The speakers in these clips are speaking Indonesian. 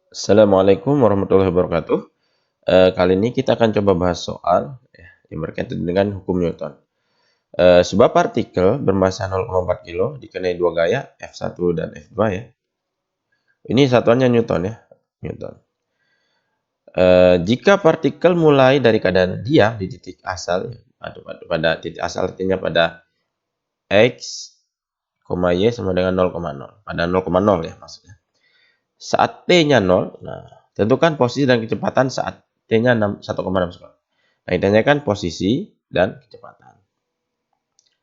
Assalamualaikum warahmatullahi wabarakatuh. Kali ini kita akan coba bahas soal yang berkaitan dengan hukum Newton. Sebuah partikel bermassa 0,4 kilo dikenai dua gaya F1 dan F2 ya. Ini satuannya Newton ya. Newton. Jika partikel mulai dari keadaan diam di titik asal, pada titik asal artinya pada X, Y sama dengan 0,0. Pada 0,0 ya maksudnya. Saat T-nya 0, nah tentukan posisi dan kecepatan saat T-nya 1,6 sekali. Nah, ditanyakan posisi dan kecepatan.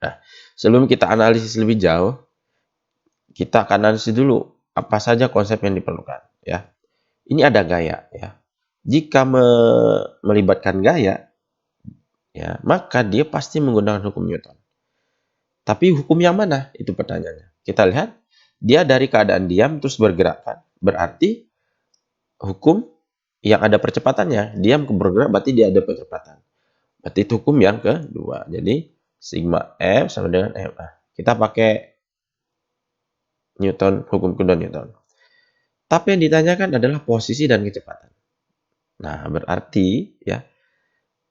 Nah, sebelum kita analisis lebih jauh, kita akan analisis dulu apa saja konsep yang diperlukan. Ya, ini ada gaya. Ya, jika melibatkan gaya, ya maka dia pasti menggunakan hukum Newton. Tapi hukum yang mana? Itu pertanyaannya. Kita lihat, dia dari keadaan diam terus bergerak kan? Berarti hukum yang ada percepatannya. Diam bergerak berarti dia ada percepatan. Berarti itu hukum yang kedua. Jadi sigma F sama dengan ma. Kita pakai Newton, hukum kedua Newton. Tapi yang ditanyakan adalah posisi dan kecepatan. Nah, berarti ya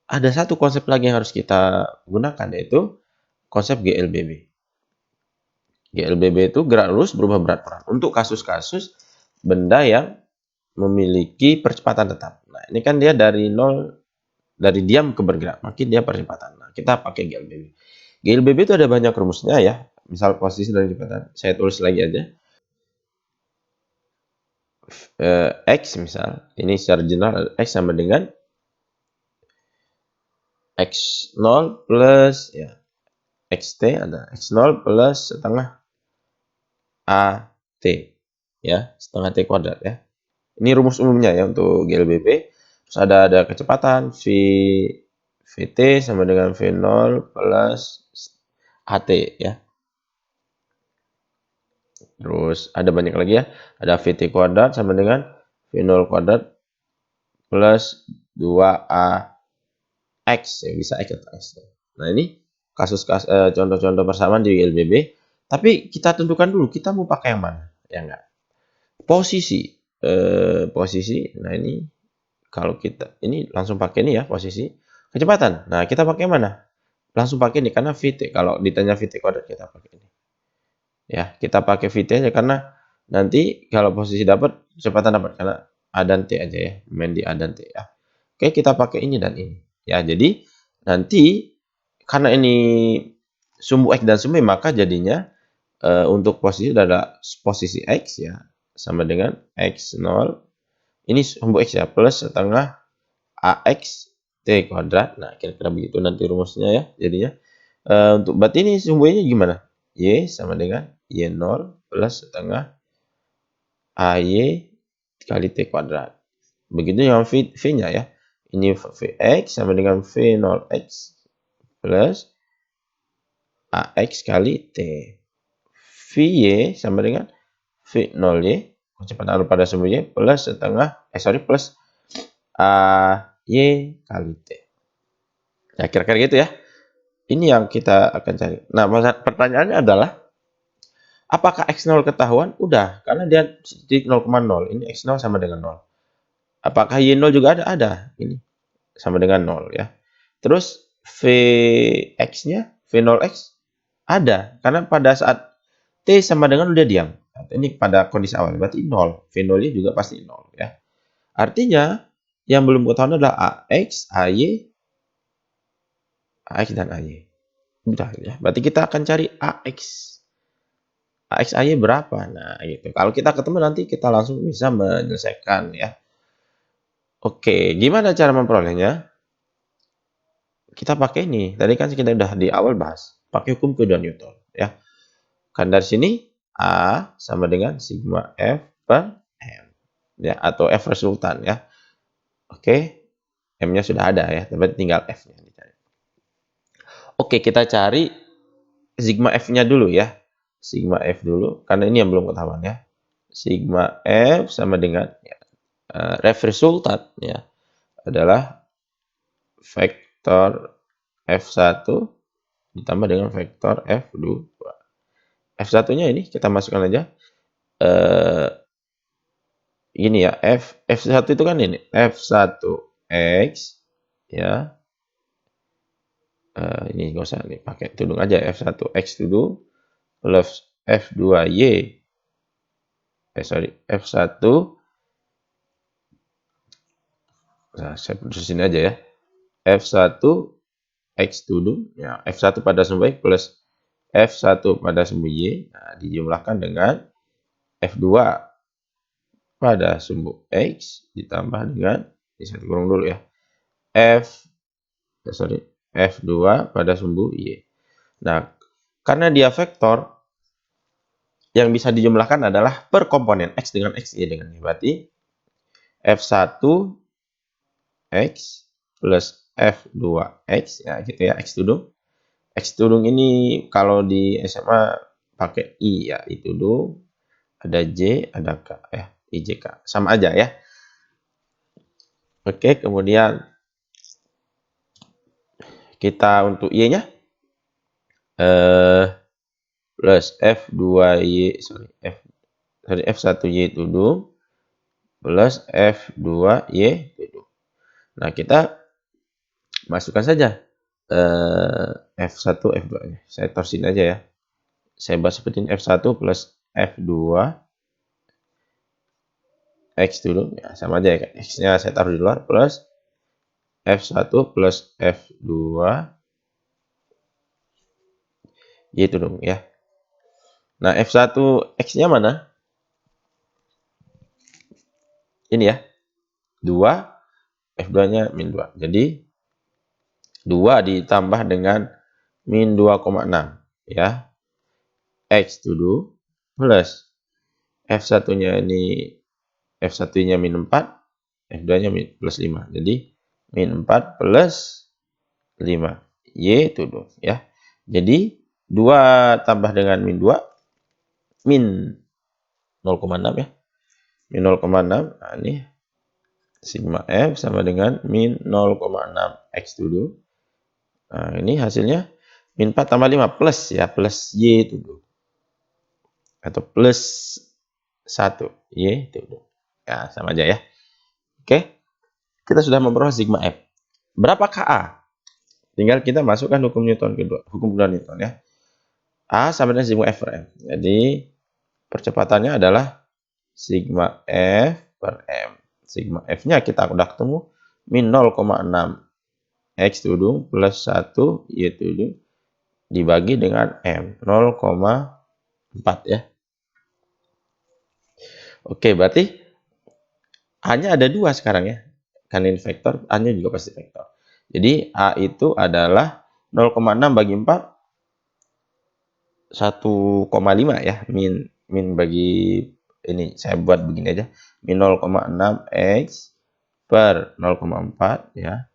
ada satu konsep lagi yang harus kita gunakan, yaitu konsep GLBB. GLBB itu gerak lurus berubah berat peran. Untuk kasus-kasus benda yang memiliki percepatan tetap. Nah, ini kan dia dari diam ke bergerak, makin dia percepatan. Nah, kita pakai GLBB. GLBB itu ada banyak rumusnya ya. Misal posisi dan kecepatan. Saya tulis lagi aja. X misal, ini secara general X sama dengan X0 plus ya XT, ada X0 plus setengah AT ya, setengah T kuadrat ya. Ini rumus umumnya ya untuk GLBB. Terus ada kecepatan VT sama dengan V0 plus AT ya. Terus ada banyak lagi ya. Ada VT kuadrat sama dengan V0 kuadrat plus 2AX. Ya, bisa X atau X. Nah, ini contoh-contoh persamaan di LBB. Tapi kita tentukan dulu, kita mau pakai yang mana. Ya enggak. Posisi. Posisi. Nah, ini kalau kita, ini langsung pakai ini ya, posisi. Kecepatan. Nah, kita pakai mana? Langsung pakai ini, karena VT. Kalau ditanya VT kuadrat, kita pakai ini. Ya, kita pakai VT aja karena nanti kalau posisi dapat, kecepatan dapat karena A dan T aja ya, main di A dan T ya. Oke, kita pakai ini dan ini. Ya, jadi nanti karena ini sumbu X dan sumbu Y, maka jadinya untuk posisi adalah posisi X ya sama dengan X0. Ini sumbu X ya, plus setengah AX T kuadrat. Nah, kira-kira begitu nanti rumusnya ya jadinya. Untuk berarti ini sumbu Y-nya gimana? Y sama dengan Y0 plus setengah AY kali T kuadrat. Begitu yang V-nya ya. Ini Vx sama dengan V0x plus AX kali T. Vy sama dengan V0y, kecepatan arus pada sumbu Y, plus setengah, plus AY kali T. Nah, kira-kira gitu ya. Ini yang kita akan cari. Nah, pertanyaannya adalah, apakah X0 ketahuan? Udah, karena dia titik 0,0. Ini X0 sama dengan 0. Apakah Y0 juga ada? Ada. Ini sama dengan 0 ya. Terus Vx-nya, V0x ada. Karena pada saat T sama dengan udah diam. Ini pada kondisi awal. Berarti 0. V0-nya juga pasti 0 ya. Artinya, yang belum ketahuan adalah AX, AY, dan AY. Udah ya. Berarti kita akan cari AX. AX, AY berapa? Nah, gitu. Kalau kita ketemu nanti kita langsung bisa menyelesaikan ya. Oke, gimana cara memperolehnya? Kita pakai ini. Tadi kan kita udah di awal bahas. Pakai hukum kedua Newton. Ya. Kan dari sini A sama dengan sigma F per M. Ya, atau F resultan ya. Oke. M-nya sudah ada ya. Tapi tinggal F-nya dicari. Oke, kita cari sigma F-nya dulu ya. Sigma F dulu. Karena ini yang belum ketahuan ya. Sigma F sama dengan ya, ref resultan ya. Adalah vektor F1 ditambah dengan vektor F2. F1-nya ini kita masukkan aja Gini ya, F1 itu kan ini, F1X, ya. Ini nggak usah nih, pakai tudung aja, F1X tudung, plus F2Y, F1, nah, saya putusin aja ya, F1 X tudung, ya, F1 pada sumbu X plus F1 pada sumbu Y, nah, dijumlahkan dengan F2 pada sumbu X ditambah dengan, ini saya kurung dulu ya, F2 pada sumbu Y. Nah, karena dia vektor, yang bisa dijumlahkan adalah per komponen X dengan X, Y dengan Y. Berarti F1 X plus F2X, ya gitu ya, X tudung. X tudung ini kalau di SMA pakai I ya, I tudung, ada J, ada K, IJK. Sama aja ya. Oke, kemudian kita untuk Y-nya plus F2Y, F1Y tudung plus F2Y tudung. Nah, kita masukkan saja F1, F2-nya. Saya torsin aja ya. Saya buat seperti ini, F1 plus F2 X dulu, ya sama aja ya. X-nya saya taruh di luar, plus F1 plus F2 Y itu dong ya. Nah, F1 X-nya mana? Ini ya. 2, F2-nya min 2. Jadi 2 ditambah dengan min 2,6 ya. X dulu plus F1-nya ini, F1-nya min 4, F2-nya plus 5. Jadi min 4 plus 5. Y itu dong ya. Jadi 2 tambah dengan min 2, min 0,6 ya. Min 0,6, nah ini sigma F sama dengan min 0,6 X dulu. Nah, ini hasilnya min 4 tambah 5 plus ya, plus Y itu dulu. Atau plus 1 Y itu dulu. Ya, sama aja ya. Oke, kita sudah memperoleh sigma F. Berapa KA? Tinggal kita masukkan hukum Newton kedua, hukum kedua Newton ya. A sama dengan sigma F per M. Jadi percepatannya adalah sigma F per M. Sigma F-nya kita udah ketemu, min 0,6 X tudung plus 1 Y tudung dibagi dengan M, 0,4 ya. Oke, berarti A-nya ada 2 sekarang ya. Karena ini vektor, A-nya juga pasti vektor. Jadi A itu adalah 0,6 bagi 4, 1,5 ya. Min bagi ini, saya buat begini aja. Min 0,6 X per 0,4 ya.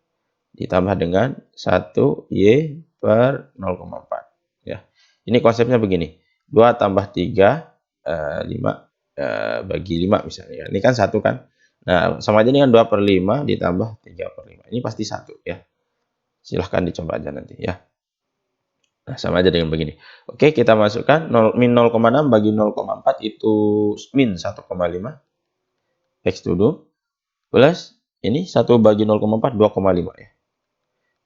Ditambah dengan 1 Y per 0,4 ya. Ini konsepnya begini. 2 tambah 3, 5 bagi 5 misalnya. Ini kan 1 kan. Nah, sama aja dengan 2 per 5 ditambah 3 per 5. Ini pasti 1 ya. Silahkan dicoba aja nanti ya. Nah, sama aja dengan begini. Oke, kita masukkan min 0,6 bagi 0,4 itu min 1,5 X tudung plus ini 1 bagi 0,4 2,5 ya.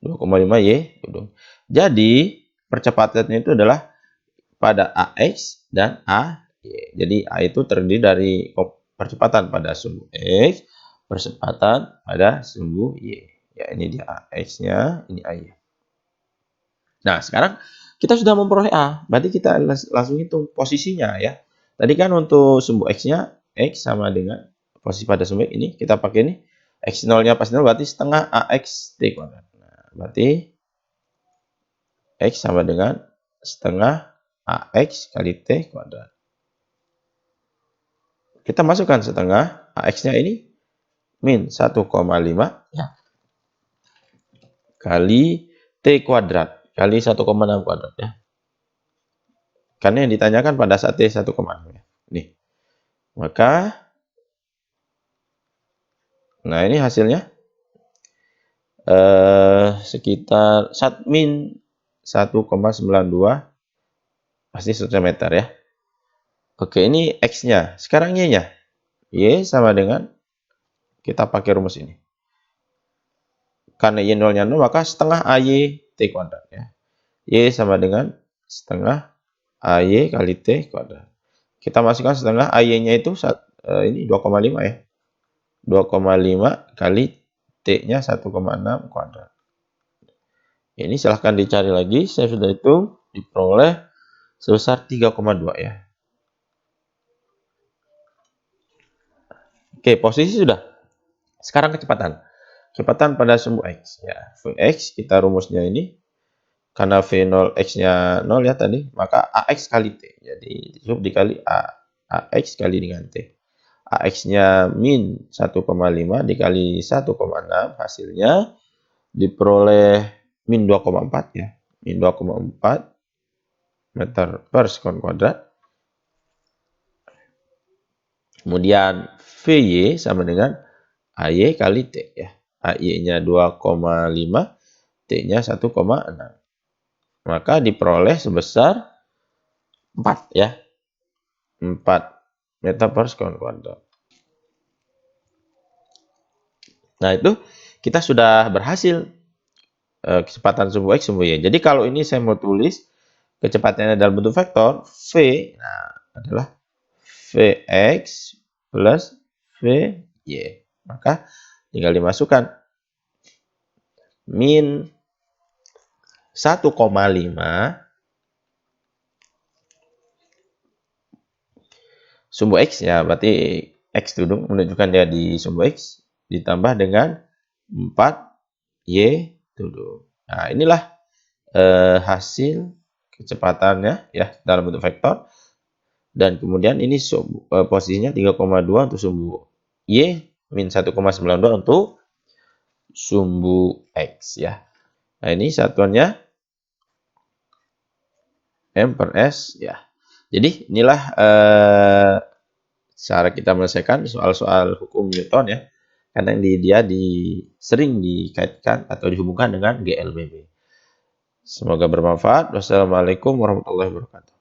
2,5 Y tudung. Jadi, percepatannya itu adalah pada AX dan AY. Jadi, A itu terdiri dari percepatan pada sumbu X, percepatan pada sumbu Y. Ya, ini dia AX-nya, ini AY. Nah, sekarang kita sudah memperoleh A. Berarti kita langsung hitung posisinya ya. Tadi kan untuk sumbu X-nya, X sama dengan posisi pada sumbu X ini, kita pakai ini. X0-nya pasti 0, berarti setengah AX T kuadrat. Nah, berarti X sama dengan setengah AX kali T kuadrat. Kita masukkan setengah AX-nya ini min 1,5 ya, kali T kuadrat kali 1,6 kuadrat ya. Karena yang ditanyakan pada saat T 1,6 ya. Nih. Maka nah ini hasilnya sekitar min 1,92 pasti cm ya. Oke, ini X-nya. Sekarang Y-nya. Y sama dengan, kita pakai rumus ini. Karena Y nolnya 0, maka setengah AY T kuadrat. Ya. Y sama dengan setengah AY kali T kuadrat. Kita masukkan setengah AY-nya itu ini 2,5 ya. 2,5 kali T-nya 1,6 kuadrat. Ini silahkan dicari lagi, saya sudah hitung, diperoleh sebesar 3,2 ya. Oke, posisi sudah. Sekarang kecepatan. Kecepatan pada sumbu X. Ya, Vx kita rumusnya ini, karena V0 X-nya 0 ya tadi, maka AX kali T. Jadi sub dikali AX kali dengan T. AX-nya min 1,5 dikali 1,6, hasilnya diperoleh min 2,4 ya. Min 2,4 meter per sekon kuadrat. Kemudian VY sama dengan AY kali T ya. AY-nya 2,5, T-nya 1,6. Maka diperoleh sebesar 4 ya. 4 meter per sekon kuadrat. Nah, itu kita sudah berhasil kecepatan sumbu X, sumbu Y. Jadi kalau ini saya mau tulis kecepatannya dalam bentuk vektor, V adalah Vx plus Vy. Maka tinggal dimasukkan min 1,5 sumbu X ya, berarti X duduk menunjukkan dia di sumbu X ditambah dengan 4Y duduk. Nah, inilah hasil kecepatannya ya dalam bentuk vektor. Dan kemudian ini posisinya 3,2 untuk sumbu Y, min 1,92 untuk sumbu X ya. Nah, ini satuannya M per S ya. Jadi inilah cara kita menyelesaikan soal-soal hukum Newton ya. Karena dia sering dikaitkan atau dihubungkan dengan GLBB. Semoga bermanfaat. Wassalamualaikum warahmatullahi wabarakatuh.